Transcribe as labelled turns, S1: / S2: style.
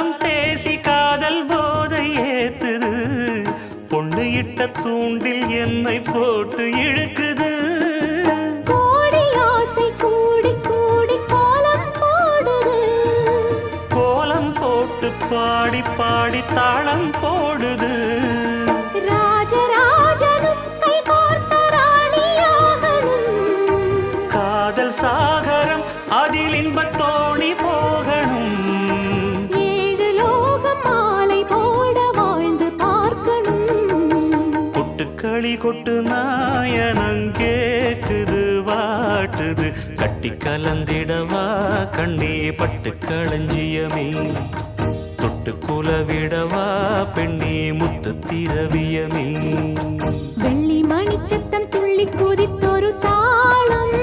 S1: காலம் பேசி காதல் போதை ஏத்துது பொண்ணு இட்ட தூண்டில் என்னை போட்டு இழுக்குது
S2: கோடி ஆசை கூடி கூடி கோலம் போடுது
S1: கோலம் போட்டு பாடி பாடி தாளம் போடுது
S2: ராஜராஜனும் கை கோர்த்த ராணியாகணும்
S1: காதல் சாகரம் அதில் இன்பத் தோணி போகணும்
S2: ஏழு லோகம் மாலை போட வாழ்ந்து பார்க்கணும்
S1: கொட்டுக்களி கொட்டு நாயனங் கேக்குது வாட்டுது கட்டி கலந்திடவா கண்ணே பட்டு களஞ்சியமே தொட்டு குலவிடவா பெண்ணே முத்து திரவியமே
S2: வெள்ளி மணிச்சத்தம் துள்ளி குதித்தொரு தாளம்